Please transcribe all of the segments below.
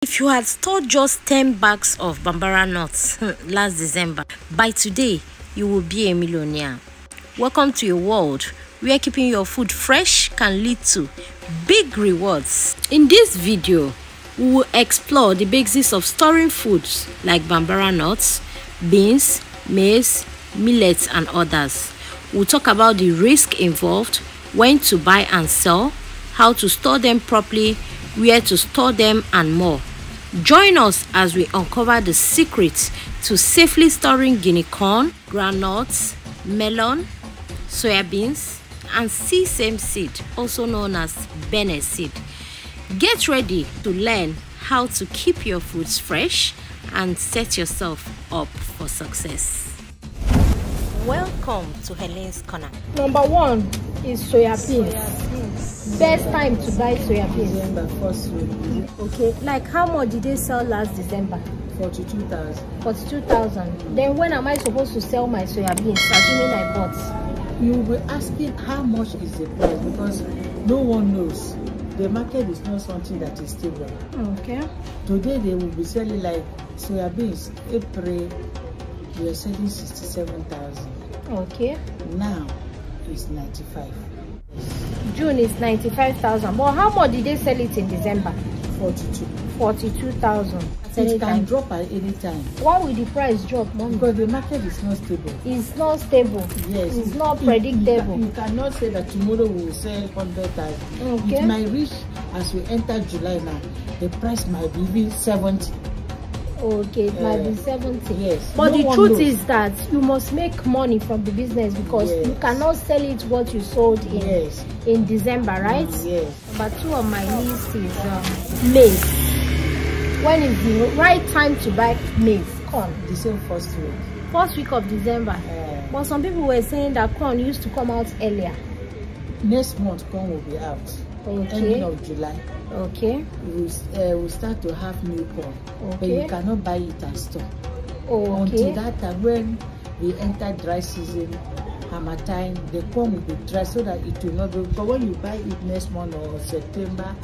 If you had stored just 10 bags of bambaranut last December, by today you will be a millionaire. Welcome to a world where keeping your food fresh can lead to big rewards. In this video, we will explore the basics of storing foods like bambaranut, beans, maize, millet and others. We'll talk about the risk involved, when to buy and sell, how to store them properly, where to store them and more. Join us as we uncover the secrets to safely storing Guinea corn, groundnuts, melon, soyabeans, and sesame seed, also known as Benne seed. Get ready to learn how to keep your foods fresh and set yourself up for success. Welcome to Helen's Corner. Number one is soyabeans. Best time to buy soyabeans. December 1st week. Okay, like how much did they sell last December? 42,000. 42,000. Then when am I supposed to sell my soyabeans, assuming I bought? You will be asking how much is the price, because no one knows. The market is not something that is stable. Okay. Today they will be selling like soyabeans. April we are selling 67,000. Okay. Now it's 95. June is 95,000. But how much did they sell it in December? 42. 42,000. It can drop at any time. Why will the price drop, Mom? Because the market is not stable. It's not stable. Yes. It's not predictable. You cannot say that tomorrow we will sell 100,000. Okay. It might reach, as we enter July now, the price might be even 70. Okay, it might be 70. Yes. But No the one truth knows. is that you must make money from the business, because Yes. you cannot sell it what you sold in Yes. in December, right? Yes. Number two on my list is maize. When is the right time to buy maize? Corn. The same first week. First week of December. But some people were saying that corn used to come out earlier. Next month, corn will be out. Okay. Ending of July. Okay. We'll start to have new corn. But Okay. you cannot buy it and store. Okay. Until that time, when we enter dry season, hammer time, the corn will be dry so that it will not be. But when you buy it next month or September,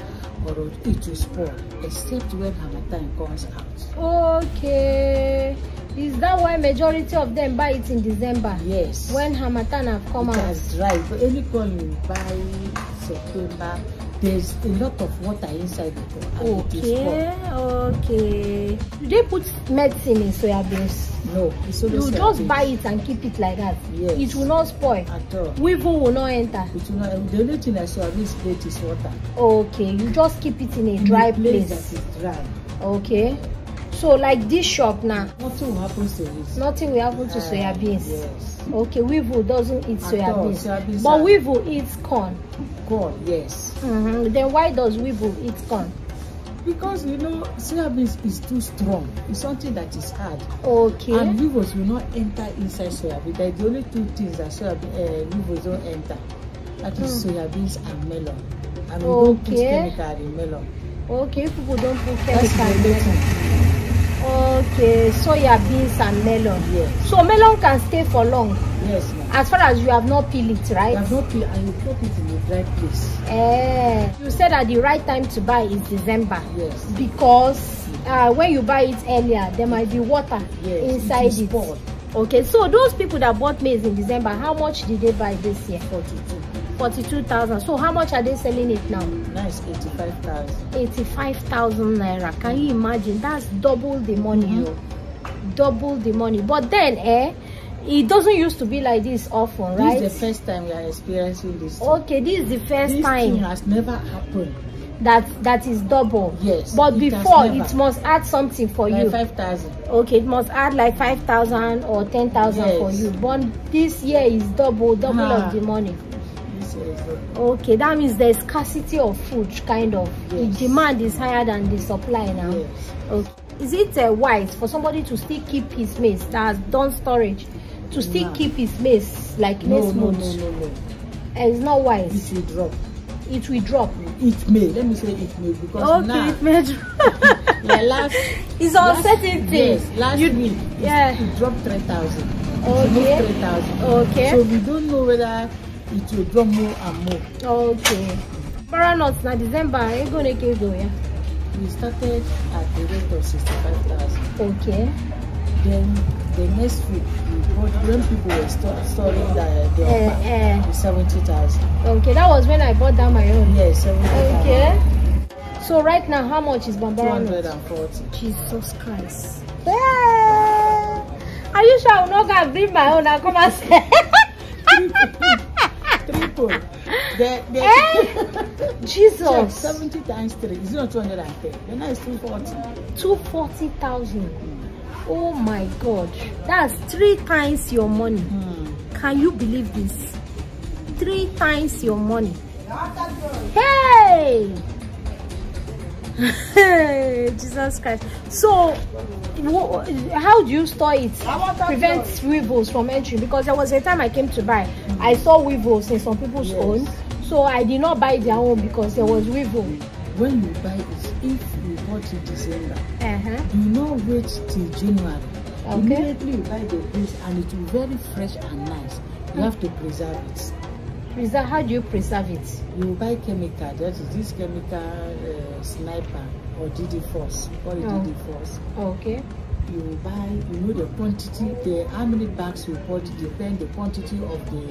or it will spoil, except when hammer time comes out. Okay. Is that why majority of them buy it in December? Yes. When Hamatan have come it out. has dried. But any corn you buy September, there's a lot of water inside the corn. And it will spoil. Okay. Do they put medicine in soyabeans? No, it's only You soyabeans. just buy it and keep it like that. Yes. It will not spoil. At all. Weevil will not enter. It will not, the only thing that soybeans plate is water. Okay, you just keep it in a dry place. That is dry. Okay. So like this shop now, Nothing will happen to it. nothing will happen to soyabeans. Yes. Okay, weevil doesn't eat At all, soyabeans. soyabeans But are- weevil eats corn. Corn, yes. Then why does weevil eat corn? Because you know, soybeans is too strong. It's something that is hard. Okay. And weevils will not enter inside soybean. They're the only two things that weevils don't enter. That is soybeans and melon. And we don't put Okay. chemical in melon. Okay, people don't put That's chemical in the melon. thing. Okay, soya beans and melon. Yes. So melon can stay for long, Yes, ma'am. as far as you have not peeled it, right? You have not peel and you put it in a dry place. You said that the right time to buy is December. Yes. Because when you buy it earlier, there might be water Yes, inside it will it. spoil. Okay, so those people that bought maize in December, how much did they buy this year? 42. 42,000. So how much are they selling it now? Now it's 85,000. 85,000 naira. Can you imagine? That's double the money. Double the money. But then it doesn't used to be like this often, right? This is the first time we are experiencing this. Okay, this is the first This time thing has never happened. that is double. Yes, But it has before never. it must add something for Like you. 5,000. Okay, it must add like 5,000 or 10,000 for Yes. you. But this year is double of the money. This is Okay, that means there's scarcity of food, kind of. The Yes. demand is higher than the supply now. yes. Okay. Is it wise for somebody to still keep his maize that has done storage, to still No. keep his maize like No, next no, month? no. It's not wise. It will drop. It will drop. It may. Let me say it may, because Okay, now, it may drop. like last, It's uncertainty. yes, last week, yeah. it dropped 3,000. Okay. 3,000. Okay. So we don't know whether it will drop more and more. Okay. Bambaranut na December, ego na-eke ego ya. we started at the rate of 65,000. Okay. Then the next week, when people were storing the Okpa, 70,000. Okay, that was when I bought down my own. Yes, 70,000. Okay. So right now, how much is bambaranut? 240. Jesus Christ. Yeah. Are you sure I will not go and bring my own and come and say? Triple. Jesus. Check 70 times 3 is not 210. Then now it's 240. 240,000. Oh my God. That's 3 times your money. Can you believe this? 3 times your money. Hey! Jesus Christ. So how do you store it? Prevent weevils from entering, because there was a time I came to buy, I saw weevils in some people's own, so I did not buy their own because there was weevil. When you buy it, if you bought in December, do not wait till January. Immediately you buy the goods and it will be very fresh and nice. You have to preserve it. Preserve? How do you preserve it? You buy chemical. That is this chemical sniper or DD Force. Call it DD Force. Okay. You buy, you know the quantity, how many bags you put, depend the quantity of the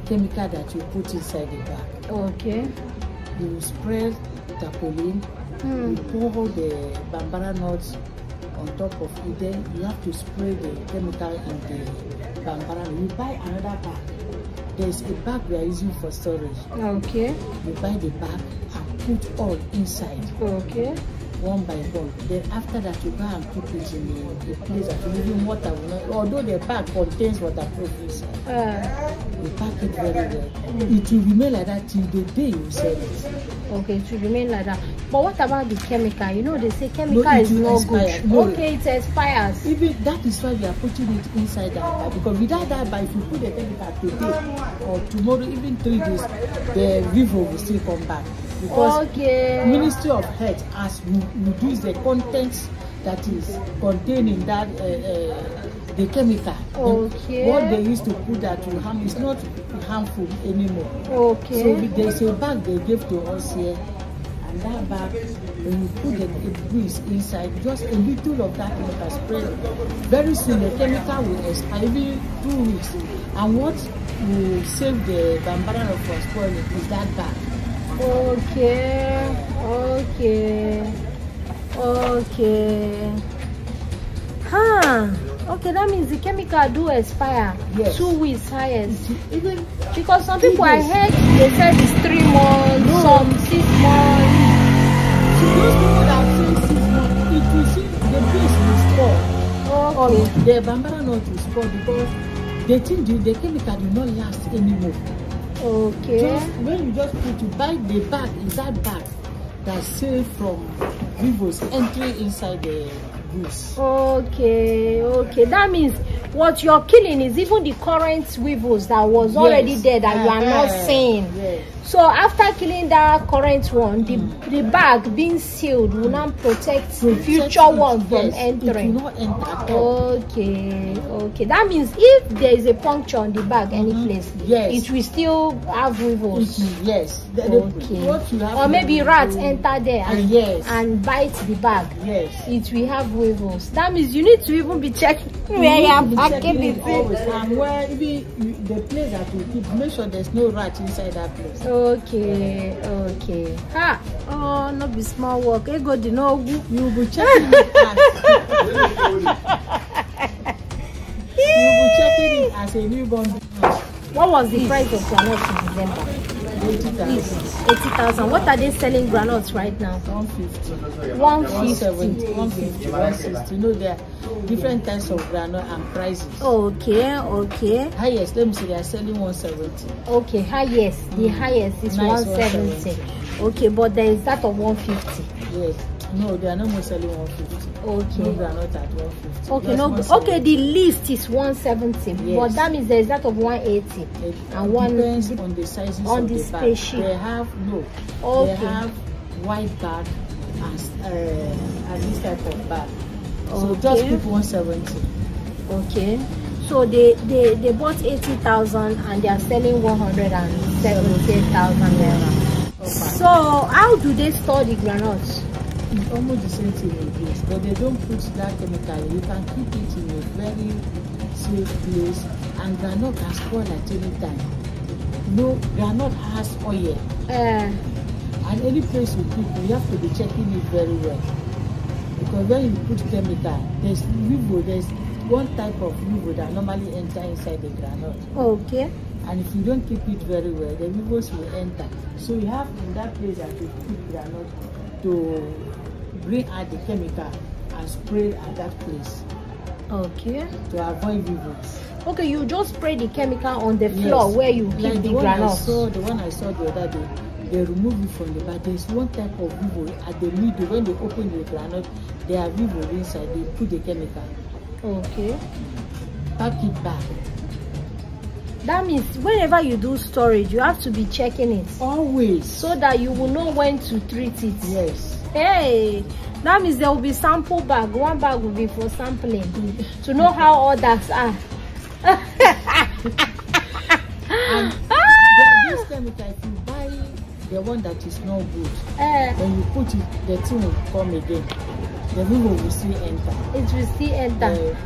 chemical that you put inside the bag. Okay. You spread tarpaulin, you pour the bambaranut on top of it, then you have to spray the chemical in the bambaranut. You buy another bag. There's a bag we are using for storage. Okay. You buy the bag and put all inside. Okay. One by one. Then after that, you go and put it in a place that even water will not, although the bag contains waterproof inside. You pack it very well. It will remain like that till the day you sell it. Okay, it will remain like that. But what about the chemical? You know, they say chemical is not good. No. Okay, it expires. Even that is why we are putting it inside that bag, because without that bag, if you put the chemical today or tomorrow, even 3 days, the weevil will still come back. Because Ministry of Health has reduced the contents that is contained in that the chemical. Okay. What they used to put that will harm is not harmful anymore. Okay. So there's a bag they gave to us here, and that bag, when you put the grease inside, just a little of that chemical spread. Very soon the chemical will expire, maybe 2 weeks. And what will save the bambaranut from spoiling is that bag. Okay. Okay, that means the chemical do expire. Yes. 2 weeks highest. Even because some people I heard they said it's 3 months, some 6 months. So those people that say 6 months, it will see the base will spoil. Or the bambaranut will spoil because they think the chemical will not last anymore. Okay. Just when you just put to buy the bag, is that bag that's safe from weevils entering inside the goose. Okay. That means what you're killing is even the current weevils that was already there that you are not seeing. Yes. So after killing that current one, the bag being sealed will not protect future one from entering. It will not enter at all. Okay. That means if there is a puncture on the bag any place, it will still have weevils. Yes. Or maybe rats enter there and bite the bag. Yes. It will have weevils. That means you need to even be checking where you are packing it. And where even the place that you keep, make sure there's no rat inside that place. Okay. Not be small work. You go to know you will be checking it as a newborn. What was the price of groundnuts in December? 80,000. What are they selling groundnuts right now? 150. 150. 150. 160. You know, there are different types of groundnut and prices. Okay. Highest, let me see, they are selling 170. Okay, highest. The highest is 170. Okay, but there is that of 150. Yes. No, they are not more selling 150. Okay. No, they are not at 150. Okay, no. Okay, the list is 170. Yes. But that means there is that of 180. And one depends on the sizes on of the spaceship. They have They have white bag and this type of bag. So just keep 170. Okay. So they bought 80,000 and they are selling 170,000 naira. So how do they store the granules? It's almost the same thing with this, but they don't put that chemical. You can keep it in a very safe place, and groundnut can spoil at any time. No, groundnut has oil. And any place you keep, you have to be checking it very well. Because when you put chemical, there's one type of weevil that normally enter inside the groundnut. Okay. And if you don't keep it very well, the weevils will enter. So you have in that place that you keep groundnut to bring out the chemical and spray at that place. Okay. To avoid weevils. Okay, you just spray the chemical on the floor where you keep like the groundnut. The one I saw the other day, they remove it from the back. There's one type of weevil at the middle. When they open the groundnut, they have weevil inside. They put the chemical. Okay. Pack it back. That means whenever you do storage, you have to be checking it. Always. So that you will know when to treat it. Yes. Hey, that means there will be sample bag. One bag will be for sampling to know how others are. And this chemical, if you buy the one that is not good, when you put it, the thing will come again. The weevil will still enter. It will still enter.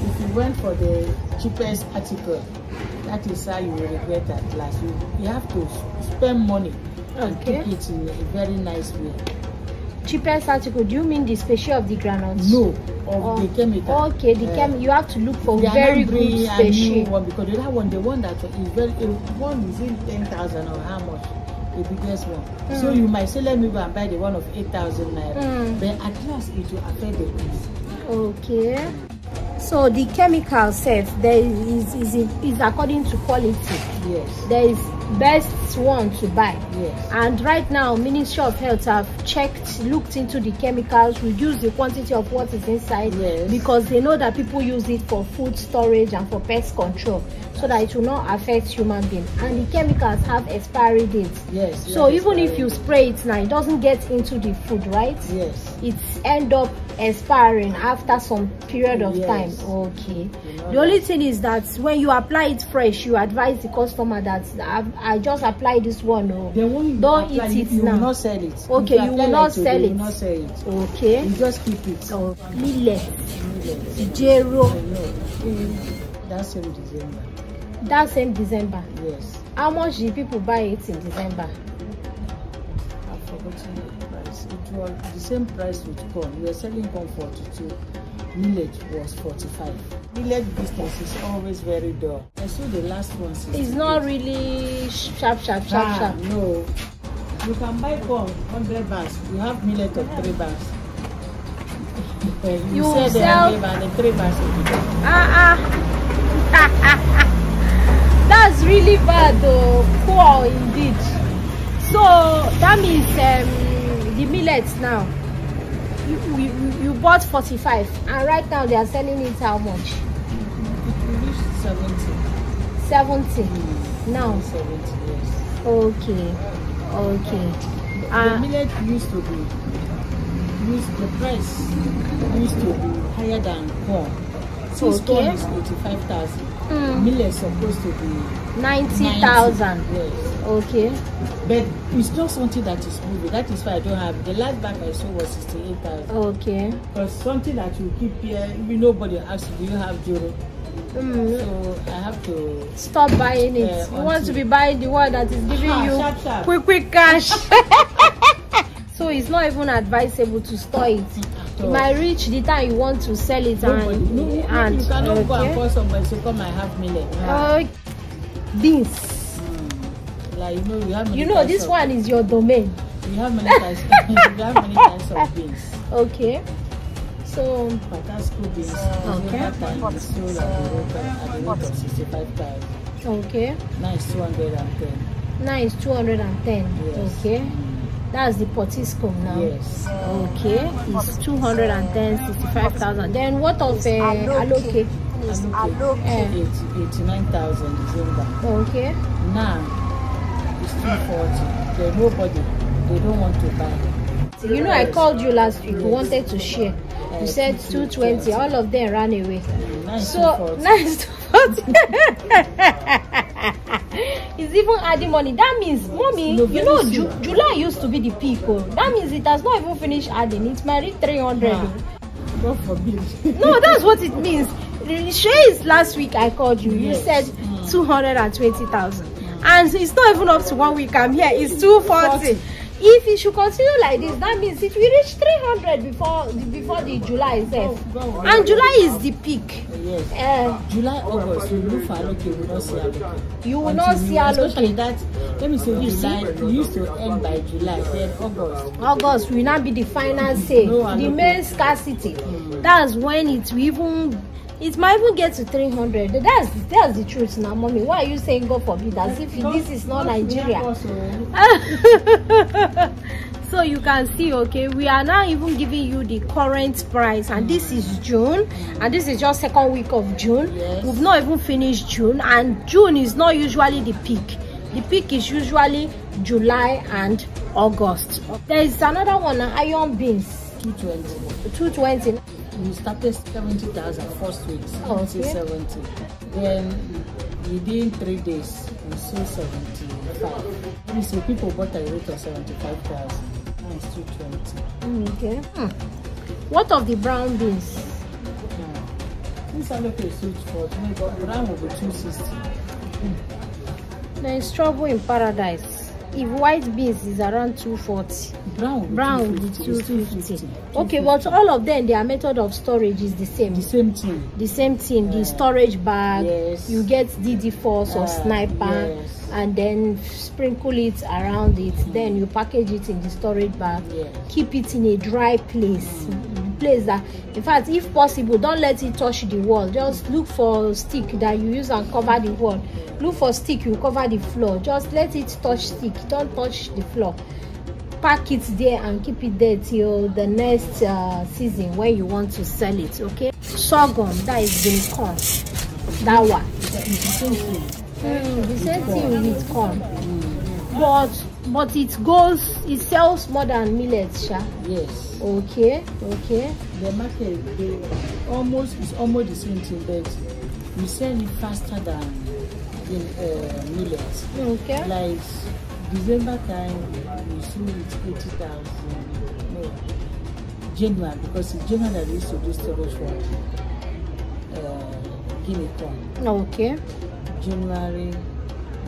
If you went for the cheapest article, that is how you will regret at last. You have to spend money and keep it in a very nice way. Cheapest article, do you mean the species of the groundnut? No, of the chemical. Okay, the you have to look for very good species. One, because the other one, the one that is very, one is in 10,000 or how much? The biggest one. So you might say, let me go and buy the one of 8,000 naira. But at last it will affect the price. Okay. So the chemical self there is according to quality. Yes. There is best one to buy. Yes. And right now Ministry of Health have looked into the chemicals, reduced the quantity of what is inside, because they know that people use it for food storage and for pest control, so that it will not affect human beings. And the chemicals have expiry dates. Yes. So even if you spray it now, it doesn't get into the food, right? Yes. It end up expiring after some period of time. Okay. The only thing is that when you apply it fresh, you advise the customer that I just applied this one. Don't eat it now. You will not sell it. Okay, you will not sell it. You will not sell it. Okay. You just keep it. So millet, zero. That's same December. That same December. Yes. How much do people buy it in December? I've forgotten the price. It was the same price with corn. We were selling corn 42. Millet was 45. Millet business is always very dull. I saw the last one. It's not really sharp. No. You can buy corn 100 bags. You have millet of 3 bags. You sell the 3 bags. That's really bad though. Poor indeed. So that means the millets now. You bought 45 and right now they are selling it how much? It will reach 70. 70 now. 70, yes. Okay. The millet used to be the price used to be higher than corn. Since corn is 85,000, millet is supposed to be 90,000. Yes. Okay. But it's not something that is moving. That is why I don't have. The last bag I saw was 68,000. Okay. Because something that you keep here, nobody asks, do you have joro? So I have to stop buying it. You want to be buying the one that is giving you quick cash. So it's not even advisable to store it. It might reach the time you want to sell it and you cannot go and call somebody to come and have millet. Beans. Like this one is your domain. You have many types. You have many types of beans. Okay. So Patasco beans. Okay. At the rate of 65,000. Okay. Now it's 210. Now it's 210. Yes. Okay. That's the potisco now. Yes. Okay. It's 210, 65,000. Then what of aloke? Aloke 89,000 December. Okay. Now it's 240. They don't want to buy. I called you last week. You wanted to share. You said 220. All of them ran away. So 940. nice. It's even adding money. That means, mommy, No, you know, very soon. July used to be the peak. Oh. That means it has not even finished adding. It's married 300. God forbid. No, that's what it means. Shays last week I called you. You Yes. said 220,000, and it's not even up to 1 week. I'm here. It's 240. If it should continue like this, that means it will reach 300 before the July itself. And July is the peak. Yes. July, August, we look for allocation, we will not see allocation. You will not see allocation. Especially that, let me say, July, we used to end by July, then August. August will not be the final say. The main scarcity. That's when it will even. It might even get to 300. That's the truth now, mommy. Why are you saying God forbid as if this is not Nigeria? So you can see, okay, we are now even giving you the current price, and this is June, and this is just second week of June. Yes. We've not even finished June, and June is not usually the peak. The peak is usually July and August. There is another one, iron beans. 220. We started 70,000 first week, Okay. 70. Then within 3 days, we sold 75. So people bought a rate of 75,000. Now it's 220. Okay. What of the brown beans? This allocation is switch for brown will be 260. There is trouble in paradise. If white beans is around 240, brown will be 250. Okay, but all of them, their method of storage is the same. The same thing. The same thing. The storage bag. Yes. You get DD Force or Sniper, yes. and then sprinkle it around it. Then you package it in the storage bag. Yes. Keep it in a dry place. Place that, in fact, if possible, don't let it touch the wall. Just look for a stick that you use and cover the wall. Look for stick, you cover the floor. Just let it touch stick. Don't touch the floor. Pack it there and keep it there till the next season when you want to sell it. Okay. Sorghum, that is Guinea corn. That one. It's the same thing. The same thing with corn. But it sells more than millet, Sha. Yes. Okay. The market it's almost the same thing, but we sell it faster than millet. Okay. Like December time, we sold it 80,000. No, January, because it's January that we used to do storage for Guinea corn. Okay. January,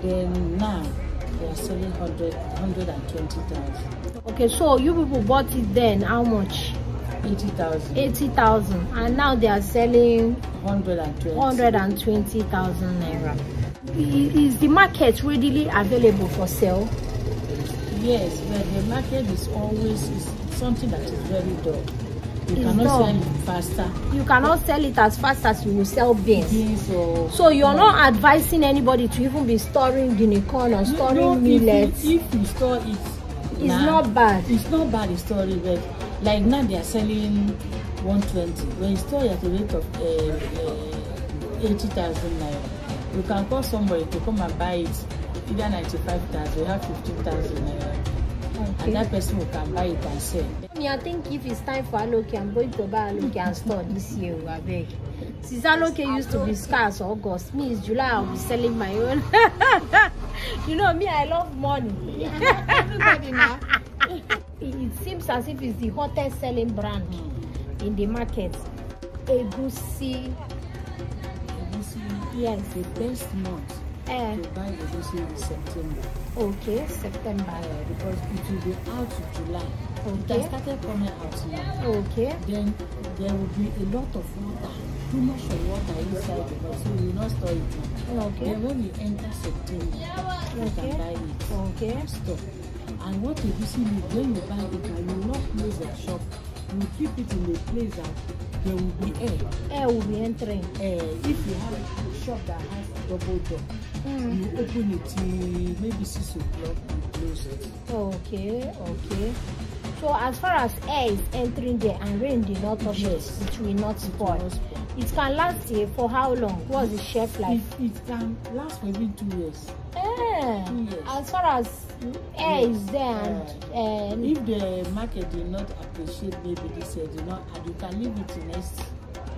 then now they are selling 120,000. Okay, so you people bought it then, how much? 80,000. 80,000, and now they are selling 120,000 naira. Is the market readily available for sale? Yes, but the market is always something that is very dull. You cannot sell it faster. You cannot sell it as fast as you will sell beans. So you're no. not advising anybody to even be storing Guinea corn or storing millet. If you store it, it's not bad. It's not bad in storage, but like now they are selling 120. When you store at a rate of 80,000 naira, you can call somebody to come and buy it either 95,000, you have 15,000 naira. Okay. And that person who can buy it and sell. I think if it's time for aloke, I'm going to buy aloke and store this year. I beg. Since aloke used to be scarce August, me is July, I'll be selling my own. You know me, I love money. Everybody now. It seems as if it's the hottest selling brand in the market. Egusi. Yes. The best month to buy egusi is September. Okay, September. Because it will be out in July. Okay. It has started coming out now. Okay. Then there will be a lot of water, too much of water inside the box, so you will not store it. Okay. Then when you enter September, you can buy it. Okay. Store. And what egusi means, when you buy it, you will not close the shop. You will keep it in a place that there will be air. Air will be entering. If you have a shop that has double door, you open it till maybe 6 o'clock and close it. Okay. So as far as air is entering there and rain did not touch it will not spoil. It can last here for how long? What's the shelf life? It can last for even 2 years. 2 years. As far as air is there, and if the market did not appreciate maybe this year, and you can leave it in next.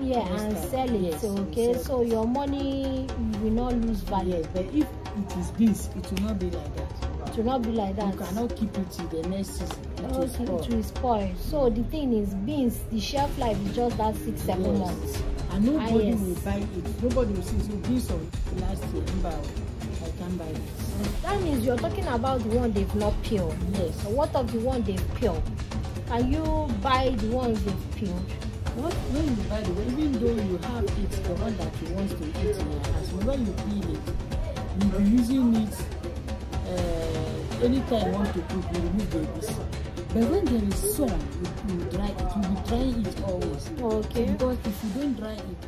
Yeah, and sell it. Yes, okay, so your money will not lose value. Yes, but if it is beans, it will not be like that. It will not be like that. You cannot keep it till the next season. It will spoil. So the thing is, beans, the shelf life is just that 6-7 months. And nobody will buy it. Nobody will see. So beans of last year, I can't buy it. That means you're talking about the one they've not peeled. Yes. So what of the one they've peeled? Can you buy the ones they've peeled? When you buy the one, even though you have it, the one that you want to eat in your house, when you peel it, you'll be using it anytime you want to cook, you remove the beans. But when there is sun, you dry it. You will dry it always. Okay. Because if you don't dry it,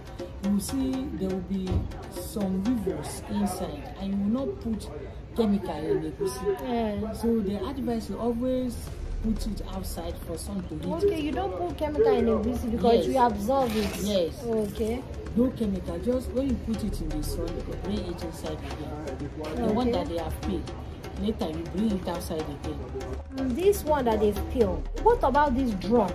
you see there will be some weevils inside, and you will not put chemical in the beans. Yeah. So the advice is always put it outside for sun to heat. Okay, you don't put chemical in the beans because you absorb it. Yes. Okay. No chemical, just when you put it in the sun, you bring it inside again. The one that they have peeled, later you bring it outside again. This one that they've peeled, what about this drum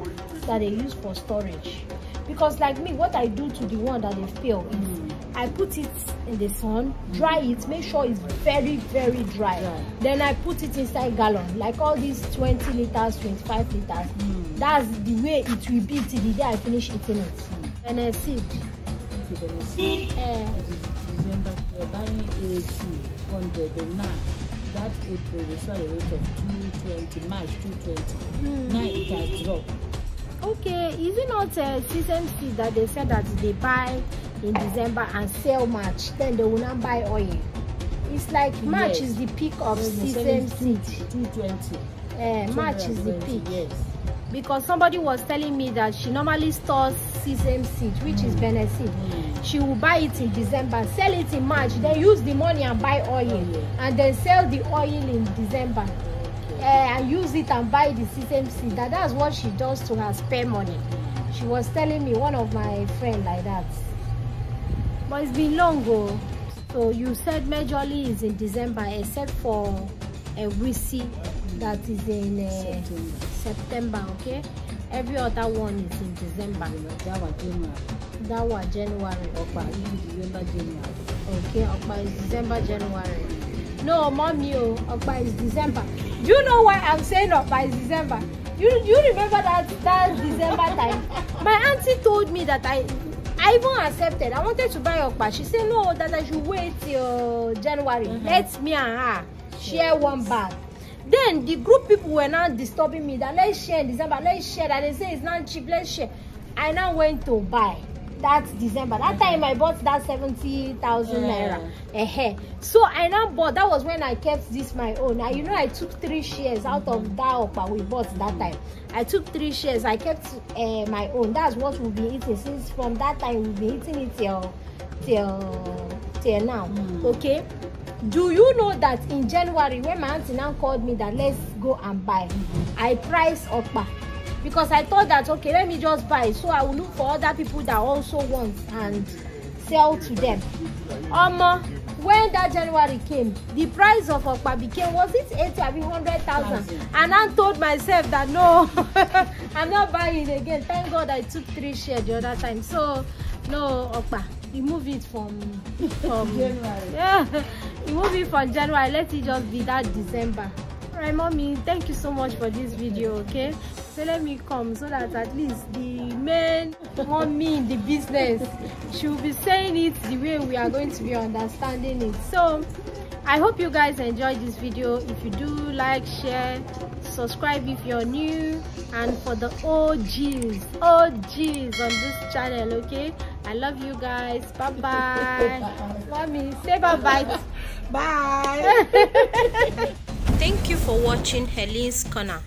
that they use for storage? Because like me, what I do to the one that they've peeled is I put it in the sun, dry it, make sure it's very, very dry. Then I put it inside gallon, like all these 20 liters, 25 liters. That's the way it will be till the day I finish eating it. And I see. December, buying 100, and now that April we saw a rate of 220, March 220. Now it has dropped. Okay, is it not a sesame seed that they said that they buy in December and sell March, then they will not buy oil? It's like March is the peak of sesame seed. 220. March is the peak. Yes. Because somebody was telling me that she normally stores sesame seed, which is Benne seed. She will buy it in December, sell it in March, then use the money and buy oil, and then sell the oil in December. And use it and buy the sesame seed. That's what she does to her spare money. She was telling me, one of my friends like that. But it's been long ago. So you said majorly is in December, except for a wisi that is in September, okay? Every other one is in December. That was January. That was January. Okpa is December, January. Okay, Okpa is December, January. No, mommy, Okpa is December. Do you know why I'm saying Okpa is December? You remember that December time? My auntie told me that I even accepted. I wanted to buy Okpa. She said no, that I should wait till January. Let me and her share one bag. Then the group people were now disturbing me that let's share in December, let's share. That they say it's not cheap, let's share. I now went to buy that December. That time I bought that 70,000 naira. So I now bought. That was when I kept this my own. You know, I took 3 shares out of that Okpa we bought that time. I took 3 shares. I kept my own. That's what we'll be eating since from that time we'll be eating it till now. Okay. Do you know that in January when my auntie now called me that let's go and buy, I priced Okpa. Because I thought that, okay, let me just buy. So I will look for other people that also want and sell to them. When that January came, the price of Okpa became, was it 80 or 100,000? And I told myself that no, I'm not buying it again. Thank God I took 3 shares the other time. So, no, Okpa, remove it from January. Yeah, remove it from January. Let it just be that December. Alright, mommy, thank you so much for this video, okay? So let me come so that at least the men want me in the business. She will be saying it the way we are going to be understanding it. So I hope you guys enjoyed this video. If you do, like, share, subscribe if you're new, and for the OGs on this channel, okay? I love you guys. Bye bye. Mommy, say bye bye. Bye. Thank you for watching Helene's Corner.